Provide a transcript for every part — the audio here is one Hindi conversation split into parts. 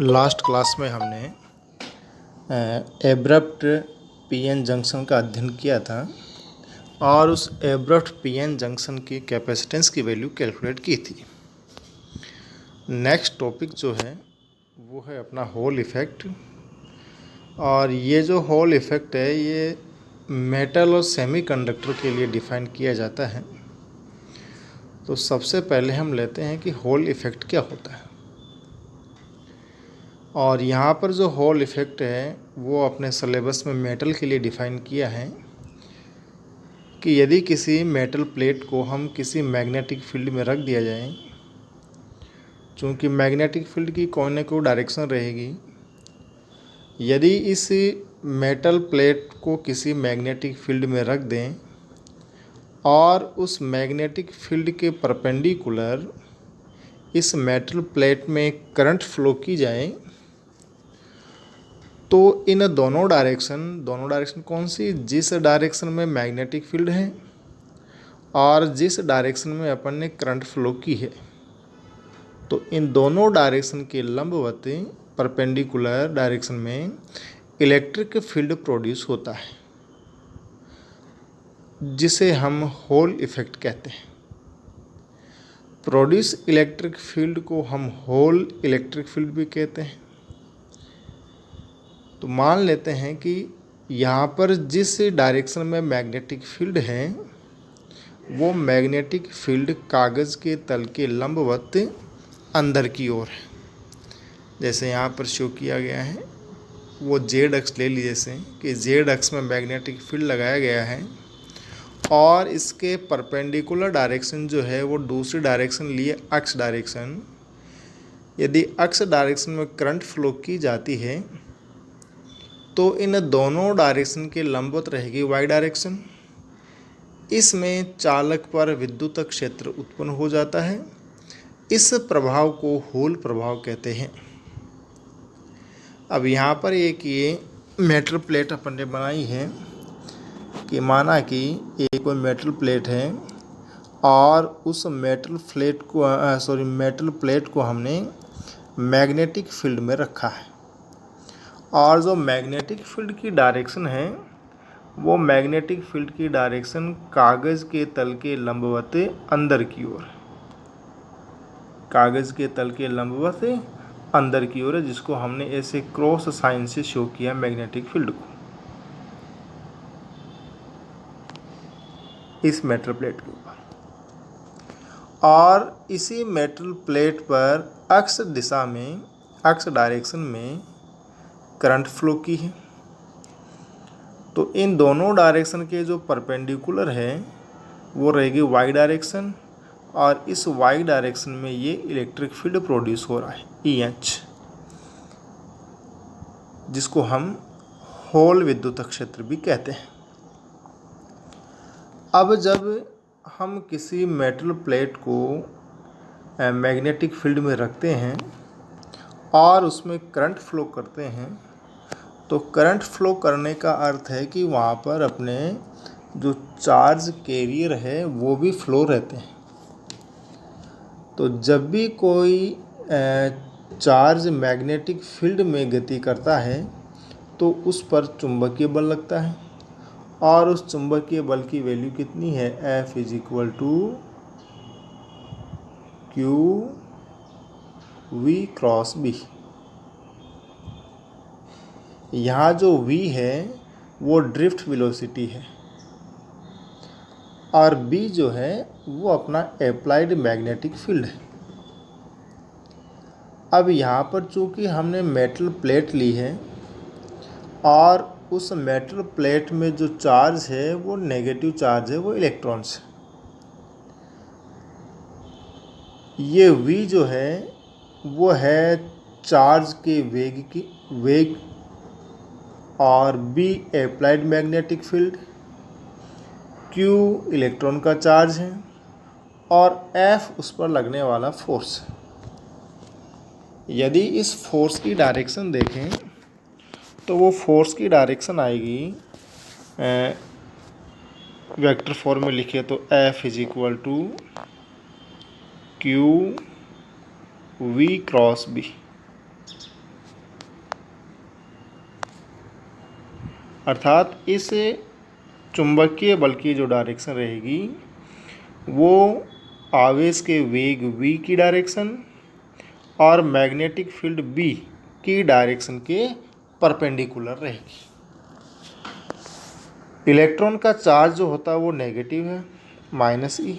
लास्ट क्लास में हमने एब्रप्ट पीएन जंक्शन का अध्ययन किया था और उस एब्रप्ट पीएन जंक्शन की कैपेसिटेंस की वैल्यू कैलकुलेट की थी। नेक्स्ट टॉपिक जो है वो है अपना होल इफ़ेक्ट। और ये जो होल इफ़ेक्ट है ये मेटल और सेमीकंडक्टर के लिए डिफ़ाइन किया जाता है। तो सबसे पहले हम लेते हैं कि होल इफ़ेक्ट क्या होता है। और यहाँ पर जो होल इफ़ेक्ट है वो अपने सिलेबस में मेटल के लिए डिफ़ाइन किया है कि यदि किसी मेटल प्लेट को हम किसी मैग्नेटिक फील्ड में रख दिया जाए, चूँकि मैग्नेटिक फील्ड की कोई न कोई डायरेक्शन रहेगी, यदि इस मेटल प्लेट को किसी मैग्नेटिक फील्ड में रख दें और उस मैग्नेटिक फील्ड के परपेंडिकुलर इस मेटल प्लेट में करंट फ्लो की जाए तो इन दोनों डायरेक्शन कौन सी, जिस डायरेक्शन में मैग्नेटिक फील्ड है और जिस डायरेक्शन में अपन ने करंट फ्लो की है, तो इन दोनों डायरेक्शन के लंबवत परपेंडिकुलर डायरेक्शन में इलेक्ट्रिक फील्ड प्रोड्यूस होता है, जिसे हम होल इफ़ेक्ट कहते हैं। प्रोड्यूस इलेक्ट्रिक फील्ड को हम होल इलेक्ट्रिक फील्ड भी कहते हैं। तो मान लेते हैं कि यहाँ पर जिस डायरेक्शन में मैग्नेटिक फील्ड है वो मैग्नेटिक फील्ड कागज़ के तल के लंबवत अंदर की ओर है। जैसे यहाँ पर शो किया गया है, वो जेड अक्ष ले लीजिए, जैसे कि जेड अक्ष में मैग्नेटिक फील्ड लगाया गया है और इसके परपेंडिकुलर डायरेक्शन जो है वो दूसरी डायरेक्शन लिए अक्ष डायरेक्शन। यदि अक्ष डायरेक्शन में करंट फ्लो की जाती है तो इन दोनों डायरेक्शन के लंबवत रहेगी वाई डायरेक्शन। इसमें चालक पर विद्युत क्षेत्र उत्पन्न हो जाता है। इस प्रभाव को होल प्रभाव कहते हैं। अब यहाँ पर एक ये मेटल प्लेट अपन ने बनाई है कि माना कि ये कोई मेटल प्लेट है और उस मेटल प्लेट को हमने मैग्नेटिक फील्ड में रखा है और जो मैग्नेटिक फील्ड की डायरेक्शन है वो मैग्नेटिक फील्ड की डायरेक्शन कागज़ के तल के लंबवत अंदर की ओर, कागज़ के तल के लंबवत अंदर की ओर है, जिसको हमने ऐसे क्रॉस साइन से शो किया मैग्नेटिक फील्ड को इस मेटल प्लेट के ऊपर। और इसी मेटल प्लेट पर अक्ष दिशा में, अक्ष डायरेक्शन में करंट फ्लो की है। तो इन दोनों डायरेक्शन के जो परपेंडिकुलर है वो रहेगी वाई डायरेक्शन और इस वाई डायरेक्शन में ये इलेक्ट्रिक फील्ड प्रोड्यूस हो रहा है EH, जिसको हम होल विद्युत क्षेत्र भी कहते हैं। अब जब हम किसी मेटल प्लेट को मैग्नेटिक फील्ड में रखते हैं और उसमें करंट फ्लो करते हैं, तो करंट फ्लो करने का अर्थ है कि वहाँ पर अपने जो चार्ज कैरियर है वो भी फ्लो रहते हैं। तो जब भी कोई चार्ज मैग्नेटिक फील्ड में गति करता है तो उस पर चुंबकीय बल लगता है और उस चुंबकीय बल की वैल्यू कितनी है, F = QV×B। यहाँ जो V है वो ड्रिफ्ट वेलोसिटी है और B जो है वो अपना अप्लाइड मैग्नेटिक फील्ड है। अब यहाँ पर चूँकि हमने मेटल प्लेट ली है और उस मेटल प्लेट में जो चार्ज है वो नेगेटिव चार्ज है, वो इलेक्ट्रॉन्स है। ये V जो है वो है चार्ज के वेग और B applied magnetic field, Q electron का चार्ज है और F उस पर लगने वाला फोर्स है। यदि इस फोर्स की डायरेक्शन देखें तो वो फोर्स की डायरेक्शन आएगी, वेक्टर फॉर्म में लिखे तो F = QV×B। अर्थात इस चुंबकीय बल की जो डायरेक्शन रहेगी वो आवेश के वेग v की डायरेक्शन और मैग्नेटिक फील्ड B की डायरेक्शन के परपेंडिकुलर रहेगी। इलेक्ट्रॉन का चार्ज जो होता है वो नेगेटिव है, -e।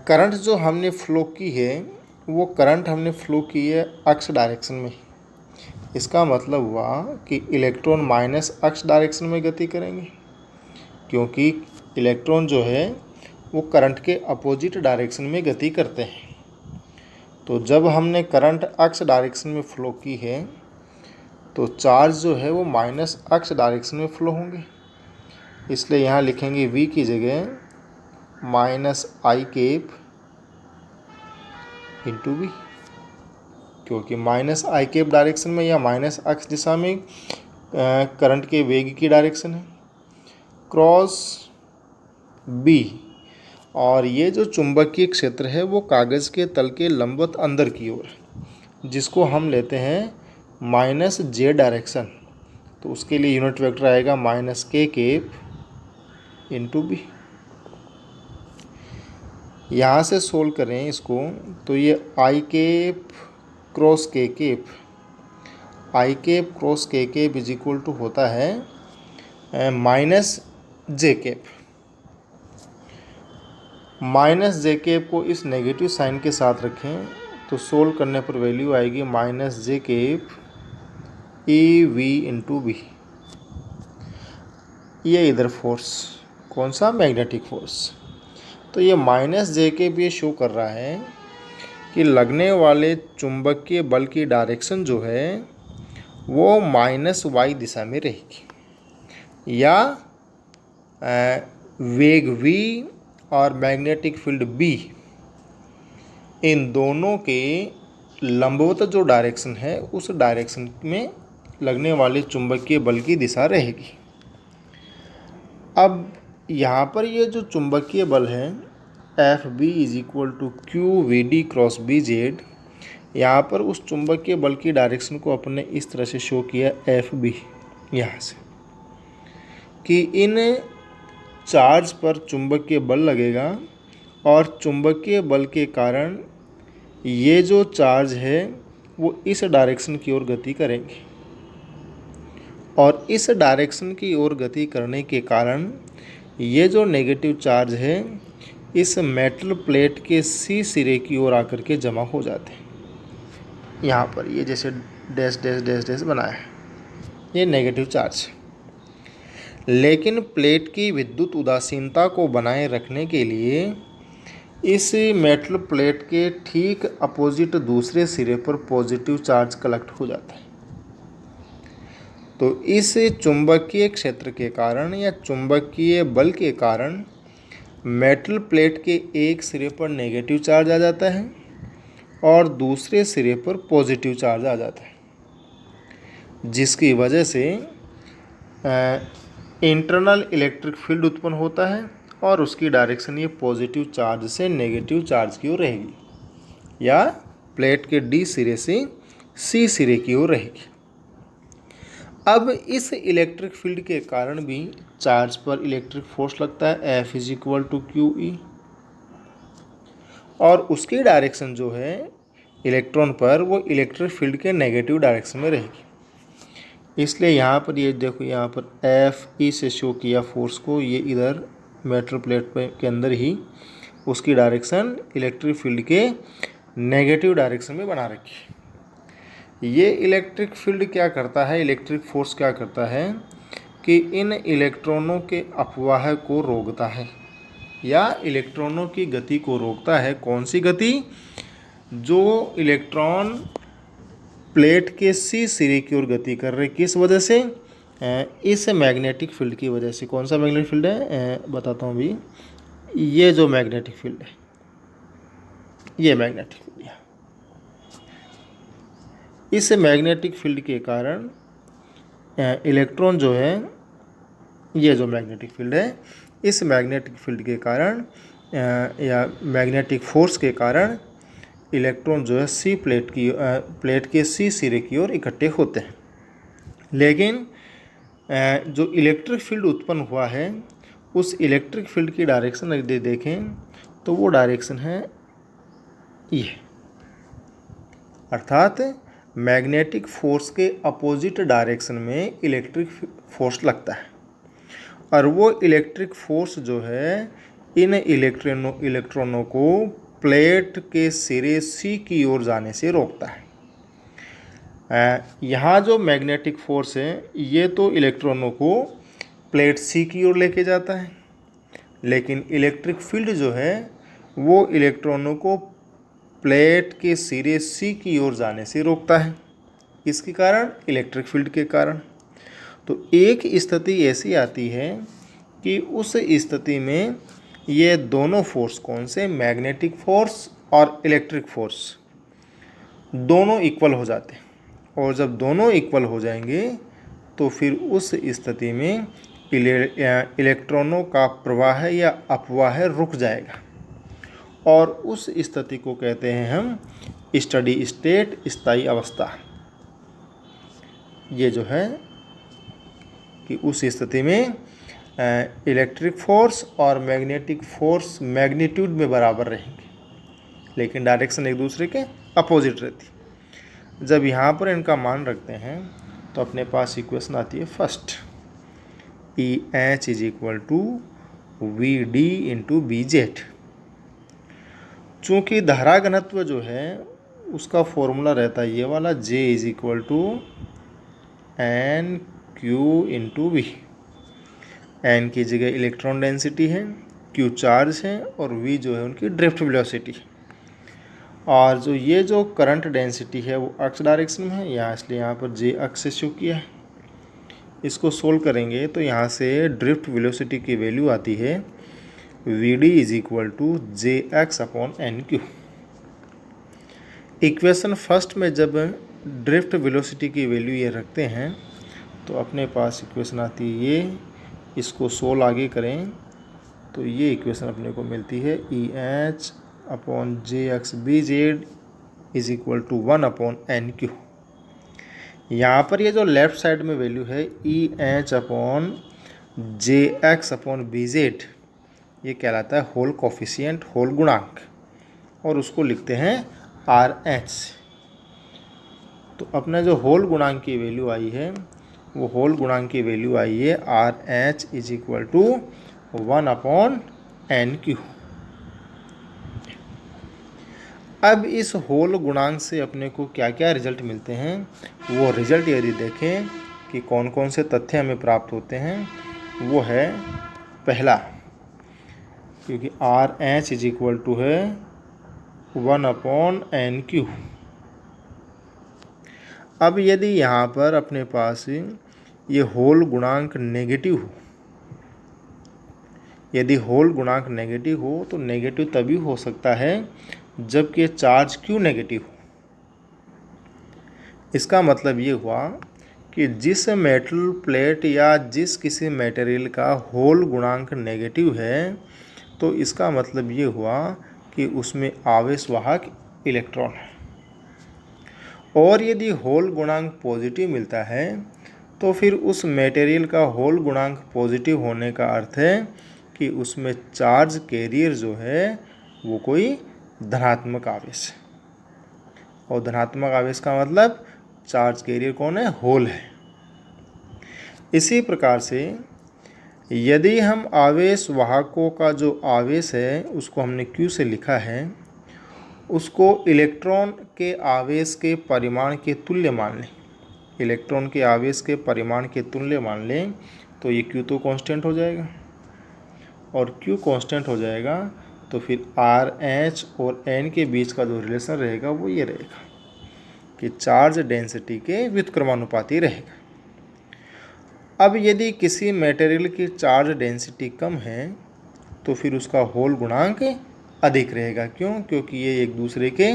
करंट जो हमने फ्लो की है वो करंट हमने फ्लो की है अक्ष डायरेक्शन में। इसका मतलब हुआ कि इलेक्ट्रॉन माइनस अक्ष डायरेक्शन में गति करेंगे, क्योंकि इलेक्ट्रॉन जो है वो करंट के अपोजिट डायरेक्शन में गति करते हैं। तो जब हमने करंट अक्ष डायरेक्शन में फ़्लो की है तो चार्ज जो है वो माइनस अक्ष डायरेक्शन में फ़्लो होंगे। इसलिए यहाँ लिखेंगे v की जगह -i इंटू वी, क्योंकि -i डायरेक्शन में या माइनस अक्ष दिशा में करंट के वेग की डायरेक्शन है क्रॉस b। और ये जो चुंबकीय क्षेत्र है वो कागज़ के तल के लंबवत अंदर की ओर है, जिसको हम लेते हैं -j डायरेक्शन। तो उसके लिए यूनिट वेक्टर आएगा -k इंटू बी। यहाँ से सोल्व करें इसको तो ये i cross k cross k is equal to होता है -j। -j को इस नेगेटिव साइन के साथ रखें तो सोल्व करने पर वैल्यू आएगी -j ई वी इंटू बी। ये इधर फोर्स कौन सा, मैग्नेटिक फोर्स। तो ये -j ये शो कर रहा है कि लगने वाले चुंबकीय बल की डायरेक्शन जो है वो -y दिशा में रहेगी, या वेग v और मैग्नेटिक फील्ड B इन दोनों के लंबवत जो डायरेक्शन है उस डायरेक्शन में लगने वाले चुंबकीय बल की दिशा रहेगी। अब यहाँ पर ये जो चुंबकीय बल है Fb is equal to QVD cross BZ, यहाँ पर उस चुंबकीय बल की डायरेक्शन को अपने इस तरह से शो किया FB यहाँ से, कि इन चार्ज पर चुंबकीय बल लगेगा और चुंबकीय बल के कारण ये जो चार्ज है वो इस डायरेक्शन की ओर गति करेंगे, और इस डायरेक्शन की ओर गति करने के कारण ये जो नेगेटिव चार्ज है इस मेटल प्लेट के सी सिरे की ओर आकर के जमा हो जाते हैं। यहाँ पर ये जैसे डैश डैश डैश डैश बना है, ये नेगेटिव चार्ज। लेकिन प्लेट की विद्युत उदासीनता को बनाए रखने के लिए इस मेटल प्लेट के ठीक अपोजिट दूसरे सिरे पर पॉजिटिव चार्ज कलेक्ट हो जाता है। तो इस चुंबकीय क्षेत्र के कारण या चुंबकीय बल के कारण मेटल प्लेट के एक सिरे पर नेगेटिव चार्ज आ जाता है और दूसरे सिरे पर पॉजिटिव चार्ज आ जाता है, जिसकी वजह से इंटरनल इलेक्ट्रिक फील्ड उत्पन्न होता है और उसकी डायरेक्शन ये पॉजिटिव चार्ज से नेगेटिव चार्ज की ओर रहेगी, या प्लेट के डी सिरे से सी सिरे की ओर रहेगी। अब इस इलेक्ट्रिक फील्ड के कारण भी चार्ज पर इलेक्ट्रिक फोर्स लगता है F is equal to QE, और उसकी डायरेक्शन जो है इलेक्ट्रॉन पर वो इलेक्ट्रिक फील्ड के नेगेटिव डायरेक्शन में रहेगी। इसलिए यहाँ पर ये देखो, यहाँ पर FE से शो किया फोर्स को, ये इधर मेटल प्लेट के अंदर ही उसकी डायरेक्शन इलेक्ट्रिक फील्ड के नेगेटिव डायरेक्शन में बना रखी है। ये इलेक्ट्रिक फील्ड क्या करता है, इलेक्ट्रिक फोर्स क्या करता है कि इन इलेक्ट्रॉनों के अपवाह को रोकता है या इलेक्ट्रॉनों की गति को रोकता है। कौन सी गति? जो इलेक्ट्रॉन प्लेट के सी सिरे की ओर गति कर रहे, किस वजह से? इस मैग्नेटिक फील्ड की वजह से। कौन सा मैग्नेटिक फील्ड है बताता हूँ अभी। ये जो मैग्नेटिक फील्ड है, ये मैग्नेटिक फील्ड है। इस मैग्नेटिक फील्ड के कारण इलेक्ट्रॉन जो है, ये जो मैग्नेटिक फील्ड है, इस मैग्नेटिक फील्ड के कारण या मैग्नेटिक फोर्स के कारण इलेक्ट्रॉन जो है सी प्लेट के सी सिरे की ओर इकट्ठे होते हैं। लेकिन जो इलेक्ट्रिक फील्ड उत्पन्न हुआ है उस इलेक्ट्रिक फील्ड की डायरेक्शन यदि देखें तो वो डायरेक्शन है ये, अर्थात मैग्नेटिक फोर्स के अपोजिट डायरेक्शन में इलेक्ट्रिक फोर्स लगता है और वो इलेक्ट्रिक फोर्स जो है इन इलेक्ट्रॉनों को प्लेट के सिरे सी की ओर जाने से रोकता है। यहाँ जो मैग्नेटिक फोर्स है ये तो इलेक्ट्रॉनों को प्लेट सी की ओर लेके जाता है, लेकिन इलेक्ट्रिक फील्ड जो है वो इलेक्ट्रॉनों को प्लेट के सिरे सी की ओर जाने से रोकता है। इसके कारण इलेक्ट्रिक फील्ड के कारण। तो एक स्थिति ऐसी आती है कि उस स्थिति में ये दोनों फोर्स, कौन से, मैग्नेटिक फोर्स और इलेक्ट्रिक फोर्स, दोनों इक्वल हो जाते हैं। और जब दोनों इक्वल हो जाएंगे तो फिर उस स्थिति में इलेक्ट्रॉनों का प्रवाह या अपवाह रुक जाएगा और उस स्थिति को कहते हैं हम स्टडी स्टेट, स्थायी अवस्था। ये जो है कि उस स्थिति में इलेक्ट्रिक फोर्स और मैग्नेटिक फोर्स मैग्नीट्यूड में बराबर रहेंगे, लेकिन डायरेक्शन एक दूसरे के अपोजिट रहती। जब यहाँ पर इनका मान रखते हैं तो अपने पास इक्वेशन आती है first, E H is equal to V D into B Z. चूँकि धारा घनत्व जो है उसका फॉर्मूला रहता है ये वाला, J is equal to N Q into V. N की जगह इलेक्ट्रॉन डेंसिटी है, क्यू चार्ज है और वी जो है उनकी ड्रिफ्ट वेलोसिटी। और जो ये जो करंट डेंसिटी है वो एक्स डायरेक्शन में है यहाँ, इसलिए यहाँ पर जे एक्स से शो किया है। इसको सोल्व करेंगे तो यहाँ से ड्रिफ्ट वेलोसिटी की वैल्यू आती है V D is equal to J X upon N Q. Equation first में जब ड्रिफ्ट वेलोसिटी की वैल्यू ये रखते हैं तो अपने पास इक्वेशन आती है ये, इसको सोल्व आगे करें तो ये इक्वेशन अपने को मिलती है E H upon J X B Z is equal to 1 upon N Q. यहाँ पर ये जो लेफ्ट साइड में वैल्यू है E H upon J X upon B Z, ये कहलाता है होल कोफिशिएंट, होल गुणांक, और उसको लिखते हैं आर एच। तो अपना जो होल गुणांक की वैल्यू आई है वो होल गुणांक की वैल्यू आई है R H is equal to 1 upon N Q. अब इस होल गुणांक से अपने को क्या क्या रिजल्ट मिलते हैं, वो रिजल्ट यदि देखें कि कौन कौन से तथ्य हमें प्राप्त होते हैं, वो है पहला, क्योंकि R H is equal to है 1 अपॉन एन क्यू। अब यदि यहाँ पर अपने पास ये होल गुणांक नेगेटिव हो, यदि होल गुणांक नेगेटिव हो तो नेगेटिव तभी हो सकता है जबकि चार्ज क्यू नेगेटिव हो। इसका मतलब ये हुआ कि जिस मेटल प्लेट या जिस किसी मटेरियल का होल गुणांक नेगेटिव है तो इसका मतलब ये हुआ कि उसमें आवेश वाहक इलेक्ट्रॉन है। और यदि होल गुणांक पॉजिटिव मिलता है तो फिर उस मटेरियल का होल गुणांक पॉजिटिव होने का अर्थ है कि उसमें चार्ज कैरियर जो है वो कोई धनात्मक आवेश है, और धनात्मक आवेश का मतलब चार्ज कैरियर कौन है, होल है। इसी प्रकार से यदि हम आवेश वाहकों का जो आवेश है उसको हमने Q से लिखा है, उसको इलेक्ट्रॉन के आवेश के परिमाण के तुल्य मान लें, इलेक्ट्रॉन के आवेश के परिमाण के तुल्य मान लें तो ये Q तो कांस्टेंट हो जाएगा, और Q कांस्टेंट हो जाएगा तो फिर आर एच और एन के बीच का जो रिलेशन रहेगा वो ये रहेगा कि चार्ज डेंसिटी के व्युत्क्रमानुपाती रहेगा। अब यदि किसी मटेरियल की चार्ज डेंसिटी कम है तो फिर उसका होल गुणांक अधिक रहेगा। क्यों? क्योंकि ये एक दूसरे के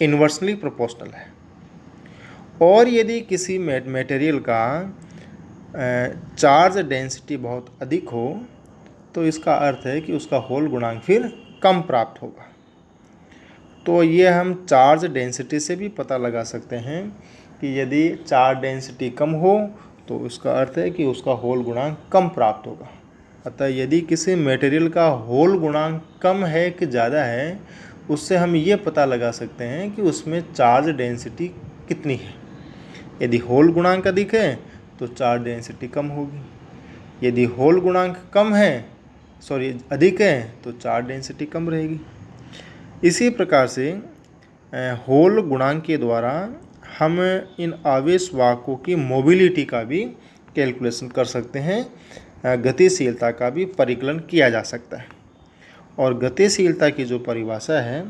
इन्वर्सली प्रोपोर्शनल है। और यदि किसी मटेरियल का चार्ज डेंसिटी बहुत अधिक हो तो इसका अर्थ है कि उसका होल गुणांक फिर कम प्राप्त होगा। तो ये हम चार्ज डेंसिटी से भी पता लगा सकते हैं कि यदि चार्ज डेंसिटी कम हो तो उसका अर्थ है कि उसका होल गुणांक कम प्राप्त होगा। अतः यदि किसी मटेरियल का होल गुणांक कम है कि ज़्यादा है, उससे हम ये पता लगा सकते हैं कि उसमें चार्ज डेंसिटी कितनी है। यदि होल गुणांक अधिक है तो चार्ज डेंसिटी कम होगी, यदि होल गुणांक अधिक है तो चार्ज डेंसिटी कम रहेगी। इसी प्रकार से होल गुणांक के द्वारा हम इन आवेश वाहकों की मोबिलिटी का भी कैलकुलेशन कर सकते हैं, गतिशीलता का भी परिकलन किया जा सकता है। और गतिशीलता की जो परिभाषा है,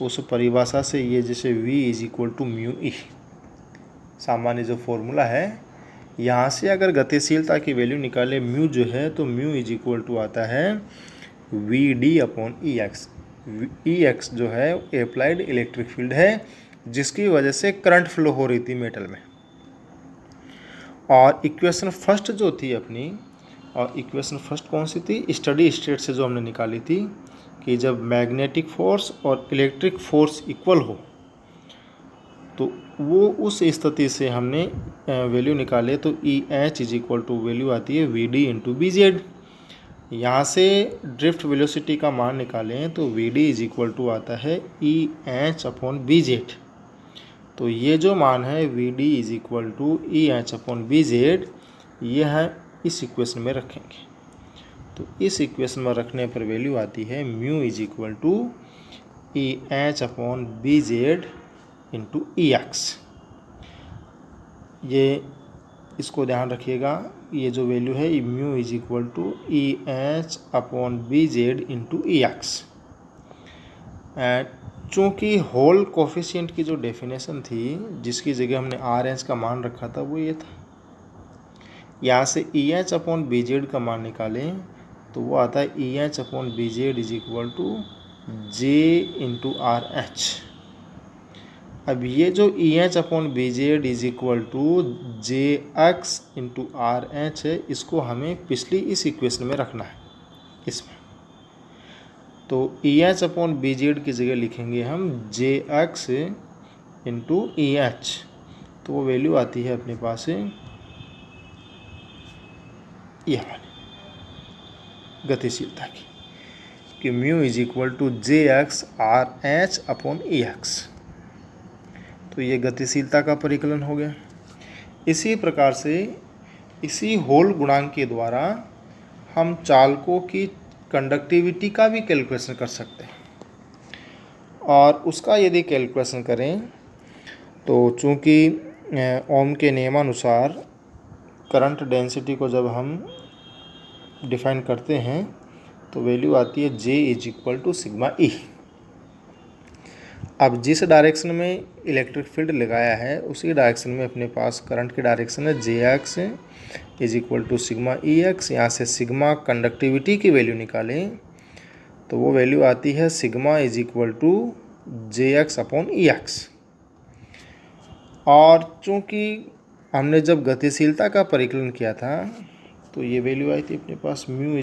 उस परिभाषा से ये जैसे v = μe सामान्य जो फॉर्मूला है, यहाँ से अगर गतिशीलता की वैल्यू निकाले म्यू जो है, तो म्यू = आता है VD/EX। EX जो है एप्लाइड इलेक्ट्रिक फील्ड है, जिसकी वजह से करंट फ्लो हो रही थी मेटल में। और इक्वेशन फर्स्ट जो थी अपनी, और इक्वेशन फर्स्ट कौन सी थी, स्टडी स्टेट से जो हमने निकाली थी कि जब मैग्नेटिक फोर्स और इलेक्ट्रिक फोर्स इक्वल हो, तो वो उस स्थिति से हमने वैल्यू निकाले, तो EH = वैल्यू आती है VD × BZ। यहाँ से ड्रिफ्ट वेलोसिटी का मान निकालें तो VD = आता है EH/BZ। तो ये जो मान है VD = EH/BZ, ये है इस इक्वेशन में रखेंगे। तो इस इक्वेशन में रखने पर वैल्यू आती है म्यू = EH/BZ × EX। ये इसको ध्यान रखिएगा, ये जो वैल्यू है म्यू = EH/BZ × EX। चूँकि होल कोफिशिएंट की जो डेफिनेशन थी, जिसकी जगह हमने RH का मान रखा था, वो ये था। यहाँ से EH/BZ का मान निकालें तो वो आता है EH/BZ = J × RH। अब ये जो EH/BZ = JX × RH है, इसको हमें पिछली इस इक्वेशन में रखना है, इसमें। तो EH/BZ की जगह लिखेंगे हम JX × EH, तो वो वैल्यू आती है अपने पास से यह वाली गतिशीलता की, कि म्यू = JX RH/EX। तो ये गतिशीलता का परिकलन हो गया। इसी प्रकार से इसी होल गुणांक के द्वारा हम चालकों की कंडक्टिविटी का भी कैलकुलेशन कर सकते हैं। और उसका यदि कैलकुलेशन करें तो चूँकि ओम के नियमानुसार करंट डेंसिटी को जब हम डिफाइन करते हैं तो वैल्यू आती है J = σE। अब जिस डायरेक्शन में इलेक्ट्रिक फील्ड लगाया है, उसी डायरेक्शन में अपने पास करंट की डायरेक्शन है JX = σEX। यहाँ से सिग्मा कंडक्टिविटी की वैल्यू निकालें तो वो वैल्यू आती है सिग्मा = JX/EX। और चूँकि हमने जब गतिशीलता का परिकलन किया था, तो ये वैल्यू आई थी अपने पास म्यू =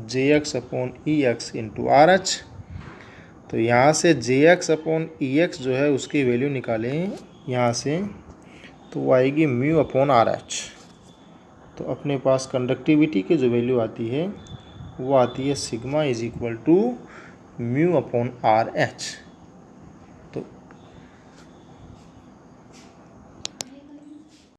JX/EX × RH। तो यहाँ से JX/EX जो है उसकी वैल्यू निकालें यहाँ से, तो वो आएगी μ/RH। तो अपने पास कंडक्टिविटी की जो वैल्यू आती है वो आती है सिग्मा = μ/RH।